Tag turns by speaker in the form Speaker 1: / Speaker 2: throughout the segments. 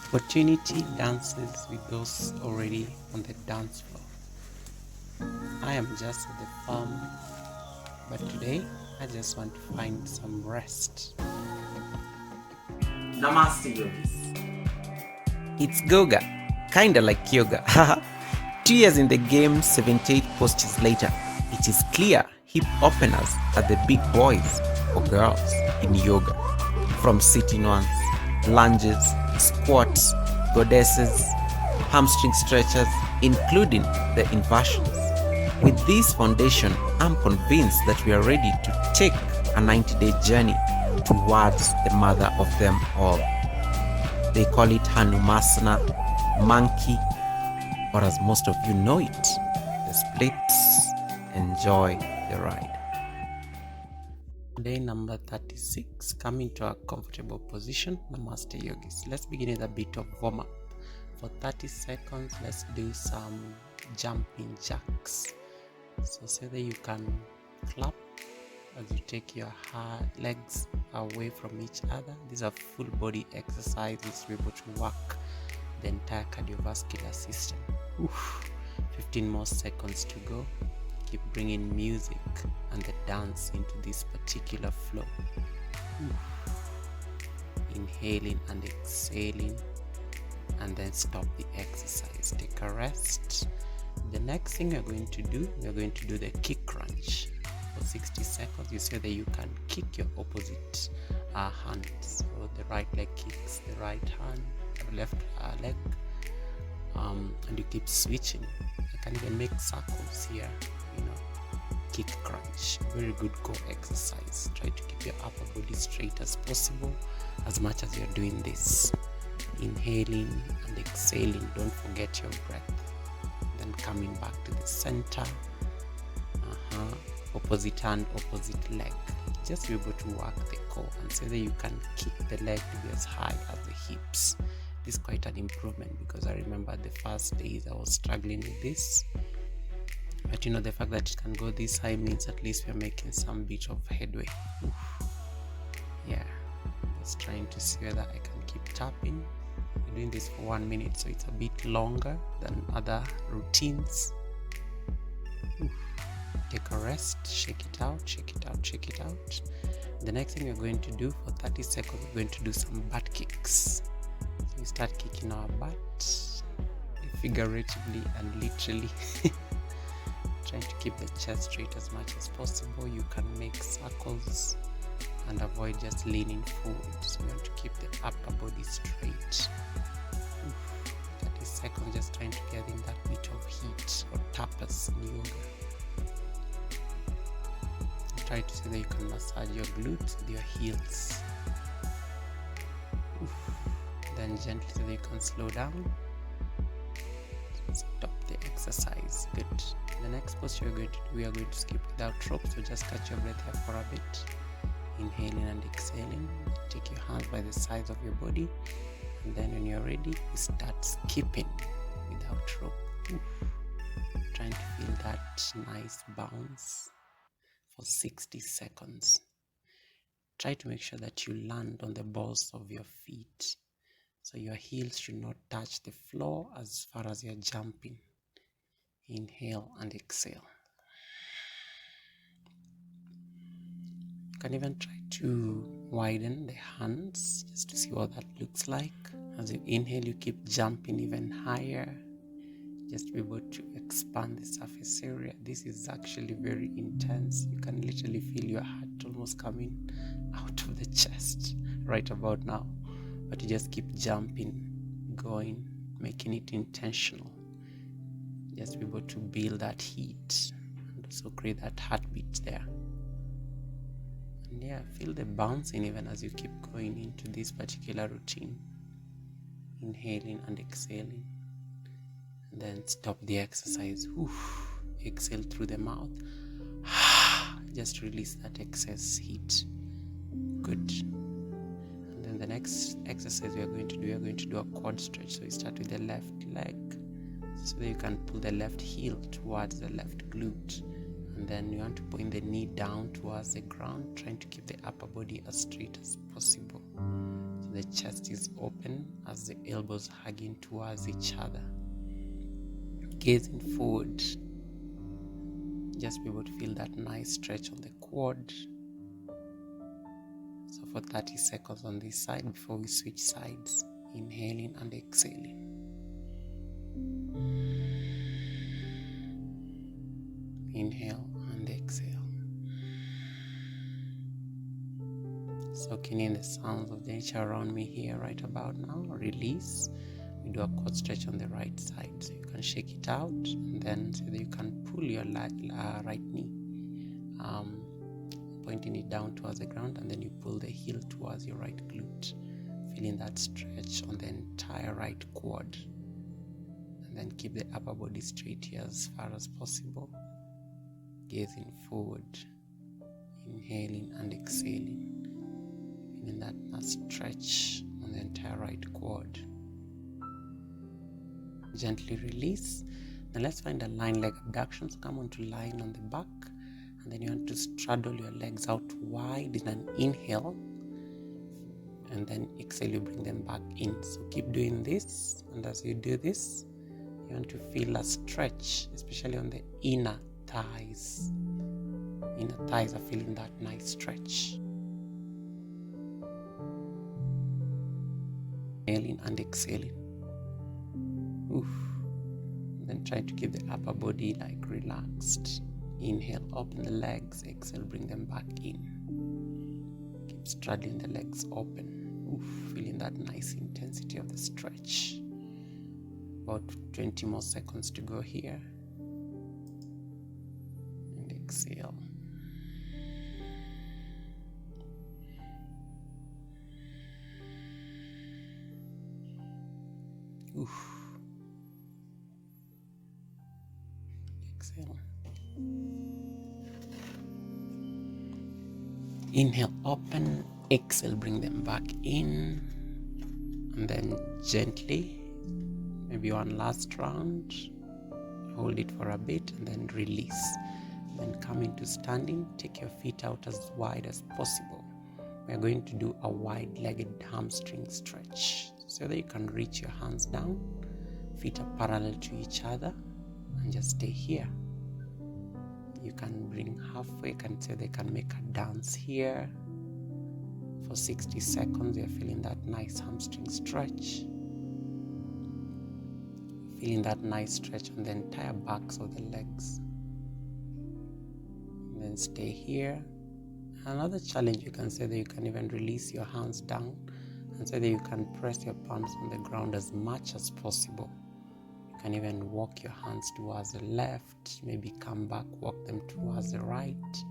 Speaker 1: Opportunity dances with those already on the dance floor. I am just at the farm, but today I just want to find some rest.
Speaker 2: Namaste, yogis.
Speaker 1: It's Goga, kinda like yoga. 2 years in the game, 78 postures later, it is clear hip openers are the big boys or girls in yoga. From sitting ones, lunges, squats, goddesses, hamstring stretches, including the inversions. With this foundation, I'm convinced that we are ready to take a 90-day journey towards the mother of them all. They call it hanumanasana, monkey, or as most of you know it, the splits. Enjoy the ride. Day number 36, come into a comfortable position. Namaste yogis. Let's begin with a bit of warm-up. For 30 seconds, let's do some jumping jacks. So say that you can clap as you take your legs away from each other. These are full body exercises to be able to work the entire cardiovascular system. 15 more seconds to go. Keep bringing music and the dance into this particular flow. Inhaling and exhaling, and then stop the exercise. Take a rest. The next thing we're going to do the kick crunch. For 60 seconds, you say that you can kick your opposite hand. So the right leg kicks the right hand, left leg, and you keep switching. You can even make circles here, kick crunch. Very good core exercise. Try to keep your upper body straight as possible as much as you're doing this. Inhaling and exhaling. Don't forget your breath. Then coming back to the center. Opposite hand, opposite leg. Just be able to work the core and say that you can kick the leg to be as high as the hips. This is quite an improvement because I remember the first days I was struggling with this. But the fact that it can go this high means at least we're making some bit of headway. Yeah, just trying to see whether I can keep tapping. We're doing this for 1 minute, so it's a bit longer than other routines. Take a rest, shake it out, shake it out, shake it out. The next thing we're going to do for 30 seconds, we're going to do some butt kicks. So we start kicking our butt, figuratively and literally. Trying to keep the chest straight as much as possible. You can make circles and avoid just leaning forward. So you want to keep the upper body straight. 30 seconds, just trying to get in that bit of heat or tapas in yoga. Try to see that you can massage your glutes with your heels. Then gently so that you can slow down. Stop the exercise. Good. The next posture we are going to skip without rope, so just catch your breath here for a bit. Inhaling and exhaling. Take your hands by the sides of your body, and then when you're ready, you start skipping without rope. Trying to feel that nice bounce for 60 seconds. Try to make sure that you land on the balls of your feet, so your heels should not touch the floor as far as you're jumping. Inhale and exhale. You can even try to widen the hands just to see what that looks like. As you inhale, you keep jumping even higher, just to be able to expand the surface area. This is actually very intense. You can literally feel your heart almost coming out of the chest right about now. But you just keep jumping, going, making it intentional. Just be able to build that heat and also create that heartbeat there. And yeah, feel the bouncing even as you keep going into this particular routine. Inhaling and exhaling. And then stop the exercise. Exhale through the mouth. Just release that excess heat. Good. And then the next exercise we are going to do a quad stretch. So you start with the left leg, so that you can pull the left heel towards the left glute, and then you want to point the knee down towards the ground, trying to keep the upper body as straight as possible. So the chest is open as the elbows hugging towards each other. Gazing forward, just be able to feel that nice stretch on the quad. So for 30 seconds on this side before we switch sides, inhaling and exhaling. Inhale and exhale. Soaking in the sounds of nature around me here right about now. Release. We do a quad stretch on the right side. So you can shake it out and then so that you can pull your right knee, pointing it down towards the ground, and then you pull the heel towards your right glute. Feeling that stretch on the entire right quad. And then keep the upper body straight here as far as possible. Gazing forward, inhaling and exhaling. Feeling that stretch on the entire right quad. Gently release. Now let's find a lying leg abduction. So come on to lying on the back. And then you want to straddle your legs out wide in an inhale. And then exhale, you bring them back in. So keep doing this. And as you do this, you want to feel a stretch, especially on the inner thighs. Inner thighs are feeling that nice stretch. Inhaling and exhaling. Oof. And then try to keep the upper body like relaxed. Inhale, open the legs. Exhale, bring them back in. Keep straddling the legs open. Oof, feeling that nice intensity of the stretch. About 20 more seconds to go here. And exhale. Oof. Exhale. Inhale, open. Exhale, bring them back in. And then gently, maybe one last round. Hold it for a bit and then release. Then come into standing. Take your feet out as wide as possible. We are going to do a wide-legged hamstring stretch so that you can reach your hands down. Feet are parallel to each other and just stay here. You can bring halfway. You can say they can make a dance here. For 60 seconds, you're feeling that nice hamstring stretch. Feeling that nice stretch on the entire backs of the legs. And then stay here. Another challenge, you can say that you can even release your hands down and say that you can press your palms on the ground as much as possible. You can even walk your hands towards the left, maybe come back, walk them towards the right.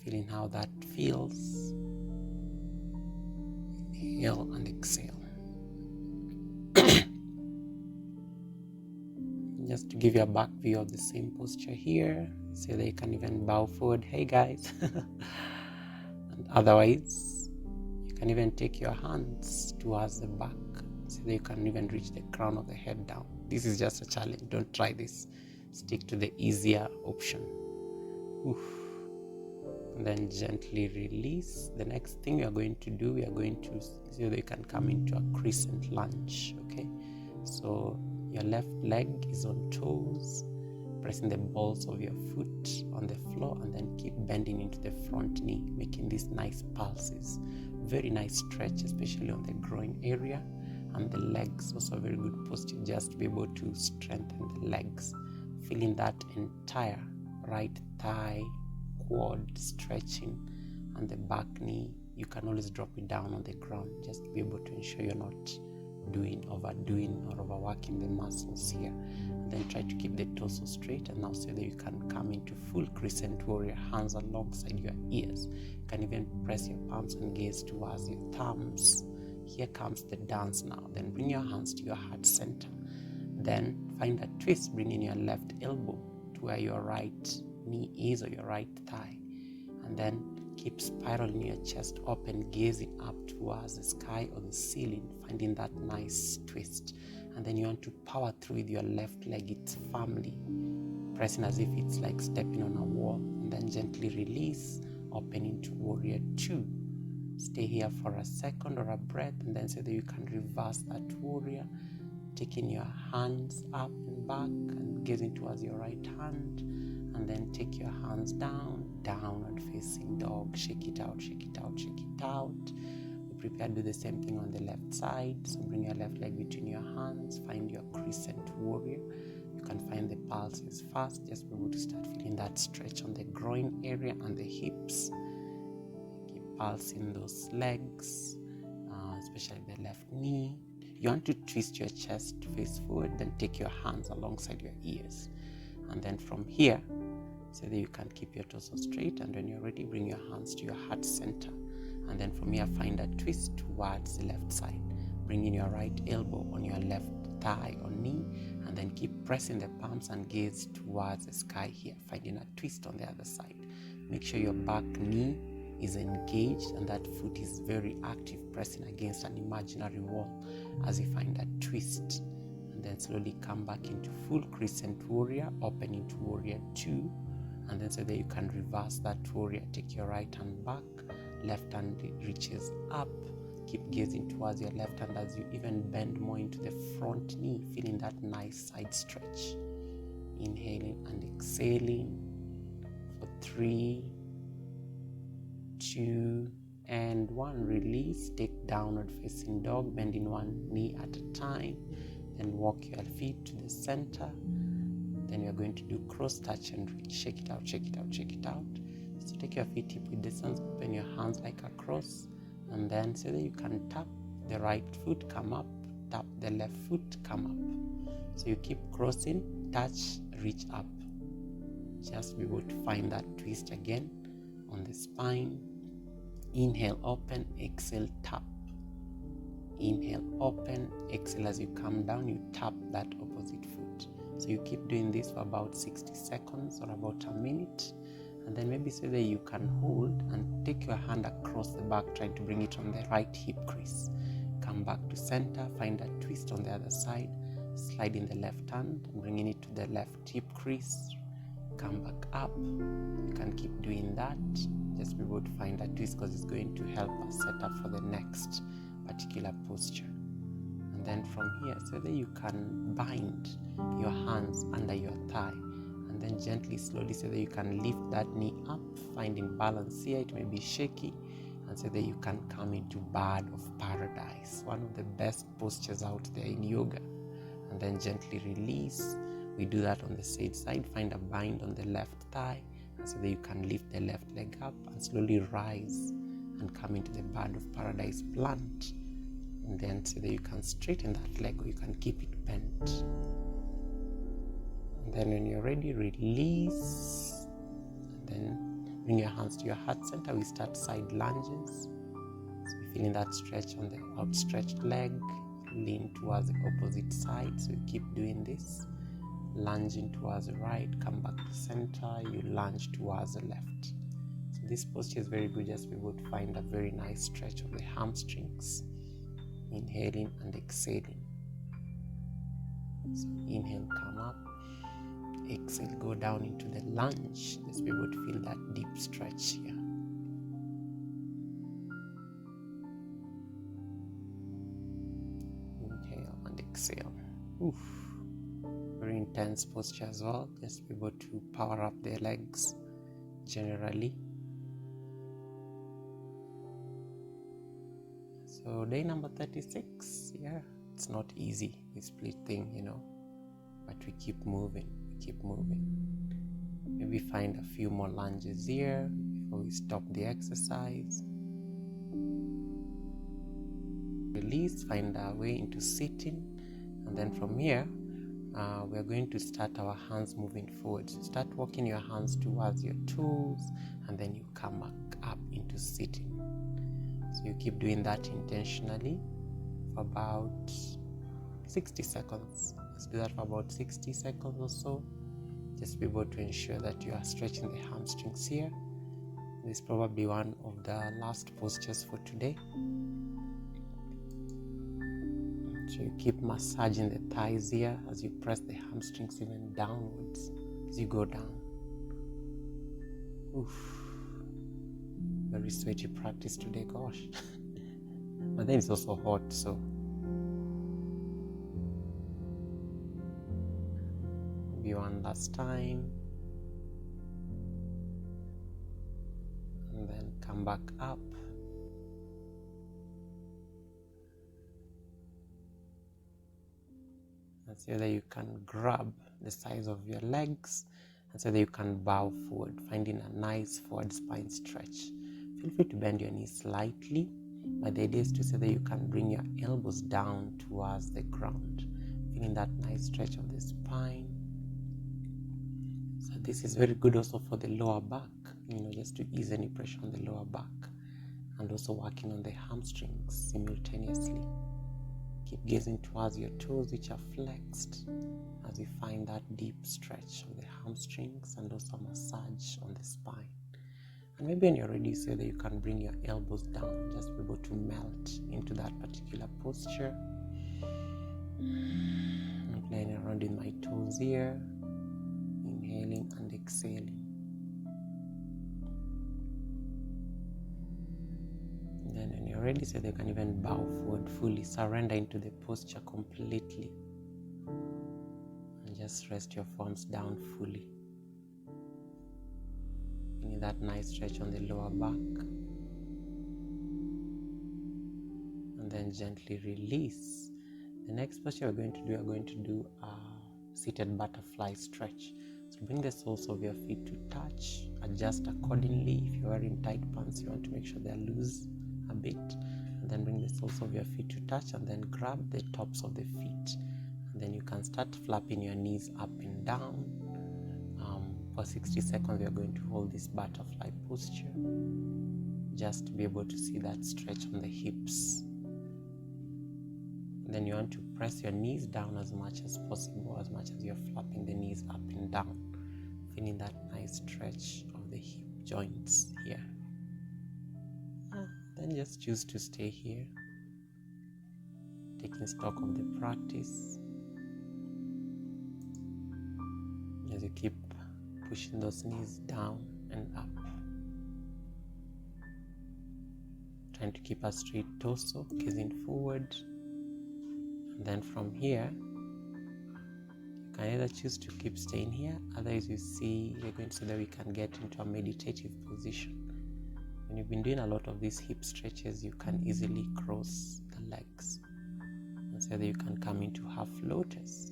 Speaker 1: Feeling how that feels. Inhale and exhale. Just to give you a back view of the same posture here, so that you can even bow forward. Hey guys. And otherwise, you can even take your hands towards the back so that you can even reach the crown of the head down. This is just a challenge. Don't try this. Stick to the easier option. Oof. And then gently release. The next thing we are going to do, we are going to so that you can come into a crescent lunge. Okay, so your left leg is on toes, pressing the balls of your foot on the floor, and then keep bending into the front knee, making these nice pulses. Very nice stretch, especially on the groin area, and the legs also very good posture just to be able to strengthen the legs. Feeling that entire right thigh, quad stretching, and the back knee. You can always drop it down on the ground just to be able to ensure you're not overdoing or overworking the muscles here. And then try to keep the torso straight, and now so that you can come into full crescent warrior, hands alongside your ears. You can even press your palms and gaze towards your thumbs. Here comes the dance now. Then bring your hands to your heart center. Then find a twist, bringing your left elbow to where your right knee is or your right thigh. And then keep spiraling your chest open, gazing up towards the sky or the ceiling, finding that nice twist. And then you want to power through with your left leg. It's firmly pressing as if it's like stepping on a wall. And then gently release, open into warrior 2. Stay here for a second or a breath, and then so that you can reverse that warrior, taking your hands up and back and gazing towards your right hand, and then take your hands down, downward facing dog. Shake it out, shake it out, shake it out. We prepare to do the same thing on the left side. So bring your left leg between your hands, find your crescent warrior. You can find the pulses first. Just be able to start feeling that stretch on the groin area and the hips. Keep pulsing those legs, especially the left knee. You want to twist your chest to face forward, then take your hands alongside your ears. And then from here, so that you can keep your torso straight, and when you're ready, bring your hands to your heart center. And then from here, find a twist towards the left side. Bring in your right elbow on your left thigh or knee, and then keep pressing the palms and gaze towards the sky here, finding a twist on the other side. Make sure your back knee is engaged and that foot is very active, pressing against an imaginary wall as you find that twist. And then slowly come back into full crescent warrior, open into warrior 2. And then so that you can reverse that warrior, take your right hand back, left hand reaches up. Keep gazing towards your left hand as you even bend more into the front knee, feeling that nice side stretch. Inhaling and exhaling for 3, 2, and 1. Release. Take downward facing dog, bending one knee at a time. Then walk your feet to the center. Then you're going to do cross touch and reach. Shake it out, shake it out, shake it out. So take your feet hip width distance, open your hands like a cross, and then so that you can tap the right foot, come up, tap the left foot, come up. So you keep crossing, touch, reach up. Just be able to find that twist again on the spine. Inhale, open, exhale, tap. Inhale, open, exhale. As you come down, you tap that opposite foot. So you keep doing this for about 60 seconds or about a minute. And then maybe so that you can hold and take your hand across the back, trying to bring it on the right hip crease. Come back to center, find a twist on the other side, slide in the left hand, and bringing it to the left hip crease. Come back up. You can keep doing that. Just be able to find a twist because it's going to help us set up for the next particular posture. And then from here, so that you can bind your hands under your thigh. And then gently, slowly, so that you can lift that knee up, finding balance here. It may be shaky, and so that you can come into bird of paradise, one of the best postures out there in yoga. And then gently release. We do that on the side. Find a bind on the left thigh, and so that you can lift the left leg up and slowly rise and come into the bird of paradise plant. And then so that you can straighten that leg, or you can keep it bent. And then when you're ready, release. And then bring your hands to your heart center. We start side lunges. So you're feeling that stretch on the outstretched leg. Lean towards the opposite side. So you keep doing this. Lunging towards the right. Come back to center. You lunge towards the left. So this posture is very good. Just be able to find a very nice stretch of the hamstrings. Inhaling and exhaling. So inhale, come up. Exhale, go down into the lunge. Just be able to feel that deep stretch here. Inhale and exhale. Oof. Very intense posture as well. Just be able to power up the legs generally. So day number 36. Yeah, it's not easy, this split thing, but we keep moving. Maybe find a few more lunges here before we stop the exercise. Release, find our way into sitting, and then from here we're going to start our hands moving forward. So start walking your hands towards your toes, and then you come back up into sitting. So you keep doing that intentionally for about 60 seconds. Let's do that for about 60 seconds or so. Just be able to ensure that you are stretching the hamstrings here. This is probably one of the last postures for today. So you keep massaging the thighs here as you press the hamstrings even downwards as you go down. Oof. very sweaty practice today, gosh. But then it's also hot, so maybe one last time. And then come back up. And so that you can grab the sides of your legs, and so that you can bow forward, finding a nice forward spine stretch. Feel free to bend your knees slightly, but the idea is to so that you can bring your elbows down towards the ground, feeling that nice stretch of the spine. So this is very good also for the lower back, just to ease any pressure on the lower back, and also working on the hamstrings simultaneously. Keep gazing towards your toes, which are flexed, as you find that deep stretch of the hamstrings and also massage on the spine. And maybe when you're ready, so that you can bring your elbows down, just be able to melt into that particular posture. I'm playing around with my toes here, inhaling and exhaling. And then when you're ready, so that you can even bow forward fully, surrender into the posture completely. And just rest your forearms down fully. Feeling that nice stretch on the lower back. And then gently release. The next posture we're going to do a seated butterfly stretch. So bring the soles of your feet to touch. Adjust accordingly. If you're wearing tight pants, you want to make sure they're loose a bit. And then bring the soles of your feet to touch, and then grab the tops of the feet. And then you can start flapping your knees up and down. For 60 seconds, we are going to hold this butterfly posture, just to be able to see that stretch on the hips. And then you want to press your knees down as much as possible, as much as you're flapping the knees up and down, feeling that nice stretch of the hip joints here. Then just choose to stay here, taking stock of the practice as you keep pushing those knees down and up, trying to keep a straight torso, gazing forward. And then from here, you can either choose to keep staying here, otherwise you're going to see that we can get into a meditative position. When you've been doing a lot of these hip stretches, you can easily cross the legs, and so that you can come into half lotus.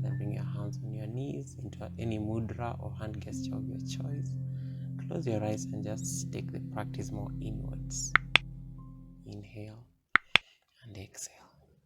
Speaker 1: Then bring your hands on your knees into any mudra or hand gesture of your choice. Close your eyes and just take the practice more inwards. Inhale and exhale.